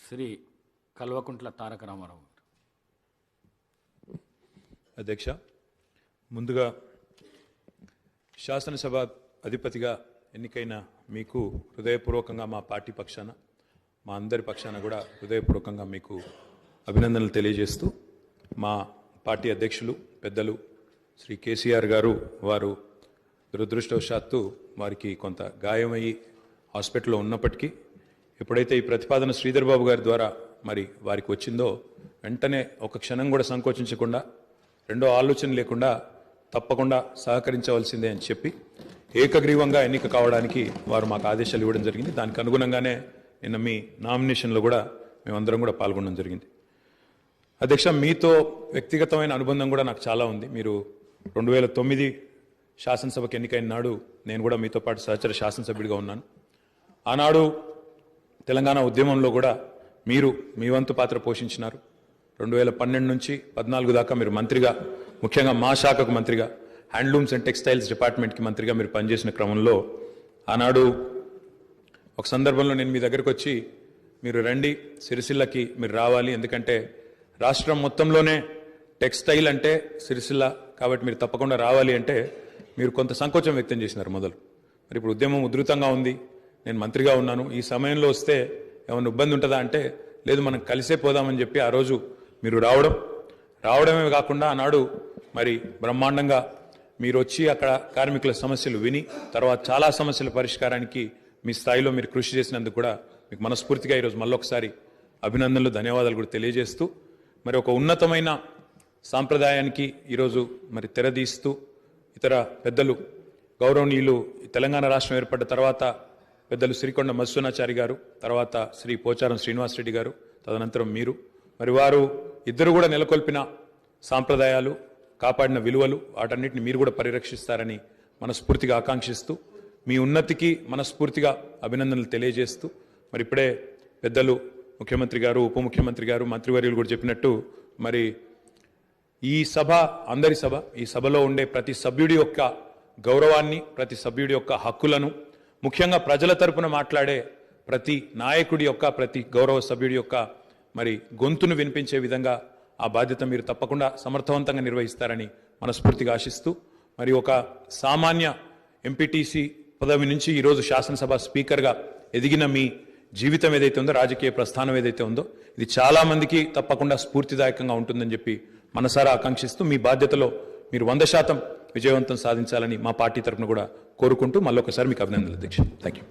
శ్రీ కల్వకుంట్ల తారక రామారావు గారు. అధ్యక్ష, ముందుగా శాసనసభ అధిపతిగా ఎన్నికైన మీకు హృదయపూర్వకంగా మా పార్టీ పక్షాన, మా అందరి పక్షాన కూడా హృదయపూర్వకంగా మీకు అభినందనలు తెలియజేస్తూ, మా పార్టీ అధ్యక్షులు పెద్దలు శ్రీ కేసీఆర్ గారు వారు దురదృష్టవశాత్తు వారికి కొంత గాయమయ్యి హాస్పిటల్లో ఉన్నప్పటికీ ఎప్పుడైతే ఈ ప్రతిపాదన శ్రీధర్ బాబు గారి ద్వారా మరి వారికి వచ్చిందో వెంటనే ఒక క్షణం కూడా సంకోచించకుండా, రెండో ఆలోచన లేకుండా తప్పకుండా సహకరించవలసిందే అని చెప్పి ఏకగ్రీవంగా ఎన్నిక కావడానికి వారు మాకు ఆదేశాలు ఇవ్వడం జరిగింది. దానికి అనుగుణంగానే నిన్న మీ నామినేషన్లో కూడా మేమందరం కూడా పాల్గొనడం జరిగింది. అధ్యక్ష, మీతో వ్యక్తిగతమైన అనుబంధం కూడా నాకు చాలా ఉంది. మీరు 2009 శాసనసభకు ఎన్నికైన నాడు నేను కూడా మీతో పాటు సహచర శాసనసభ్యుడిగా ఉన్నాను. ఆనాడు తెలంగాణ ఉద్యమంలో కూడా మీరు మీ వంతు పాత్ర పోషించినారు. 2012 నుంచి 14 దాకా మీరు మంత్రిగా, ముఖ్యంగా మా శాఖకు మంత్రిగా, హ్యాండ్లూమ్స్ అండ్ టెక్స్టైల్స్ డిపార్ట్మెంట్కి మంత్రిగా మీరు పనిచేసిన క్రమంలో ఆనాడు ఒక సందర్భంలో నేను మీ దగ్గరకు వచ్చి, మీరు రండి సిరిసిల్లకి మీరు రావాలి, ఎందుకంటే రాష్ట్రం మొత్తంలోనే టెక్స్టైల్ అంటే సిరిసిల్ల కాబట్టి మీరు తప్పకుండా రావాలి అంటే మీరు కొంత సంకోచం వ్యక్తం చేసినారు మొదలు. మరి ఇప్పుడు ఉద్యమం ఉధృతంగా ఉంది, నేను మంత్రిగా ఉన్నాను, ఈ సమయంలో వస్తే ఏమైనా ఇబ్బంది ఉంటుందా అంటే, లేదు మనం కలిసే పోదామని చెప్పి ఆ రోజు మీరు రావడమే కాకుండా ఆనాడు మరి బ్రహ్మాండంగా మీరు వచ్చి అక్కడ కార్మికుల సమస్యలు విని తర్వాత చాలా సమస్యల పరిష్కారానికి మీ స్థాయిలో మీరు కృషి చేసినందుకు కూడా మీకు మనస్ఫూర్తిగా ఈరోజు మళ్ళొకసారి అభినందనలు, ధన్యవాదాలు కూడా తెలియజేస్తూ, మరి ఒక ఉన్నతమైన సాంప్రదాయానికి ఈరోజు మరి తెరదీస్తూ ఇతర పెద్దలు గౌరవనీయులు తెలంగాణ రాష్ట్రం ఏర్పడ్డ తర్వాత పెద్దలు శ్రీకొండ మధుసూనాచారి గారు, తర్వాత శ్రీ పోచారం శ్రీనివాసరెడ్డి గారు, తదనంతరం మీరు, మరి వారు ఇద్దరు కూడా నెలకొల్పిన సాంప్రదాయాలు, కాపాడిన విలువలు, వాటన్నిటిని మీరు కూడా పరిరక్షిస్తారని మనస్ఫూర్తిగా ఆకాంక్షిస్తూ, మీ ఉన్నతికి మనస్ఫూర్తిగా అభినందనలు తెలియజేస్తూ, మరి ఇప్పుడే పెద్దలు ముఖ్యమంత్రి గారు, ఉప ముఖ్యమంత్రి గారు, మంత్రివర్యులు కూడా చెప్పినట్టు, మరి ఈ సభ అందరి సభ, ఈ సభలో ఉండే ప్రతి సభ్యుడి యొక్క గౌరవాన్ని, ప్రతి సభ్యుడి యొక్క హక్కులను, ముఖ్యంగా ప్రజల తరపున మాట్లాడే ప్రతి నాయకుడి యొక్క, ప్రతి గౌరవ సభ్యుడి యొక్క మరి గొంతును వినిపించే విధంగా ఆ బాధ్యత మీరు తప్పకుండా సమర్థవంతంగా నిర్వహిస్తారని మనస్ఫూర్తిగా ఆశిస్తూ, మరి ఒక సామాన్య ఎంపీటీసీ పదవి నుంచి ఈరోజు శాసనసభ స్పీకర్గా ఎదిగిన మీ జీవితం ఏదైతే ఉందో, రాజకీయ ప్రస్థానం ఏదైతే ఉందో, ఇది చాలామందికి తప్పకుండా స్ఫూర్తిదాయకంగా ఉంటుందని చెప్పి మనసారా ఆకాంక్షిస్తూ, మీ బాధ్యతలో మీరు 100% విజయవంతం సాధించాలని మా పార్టీ తరఫున కూడా కోరుకుంటూ మళ్ళొకసారి మీకు అభినందనలు అధ్యక్ష. Thank you.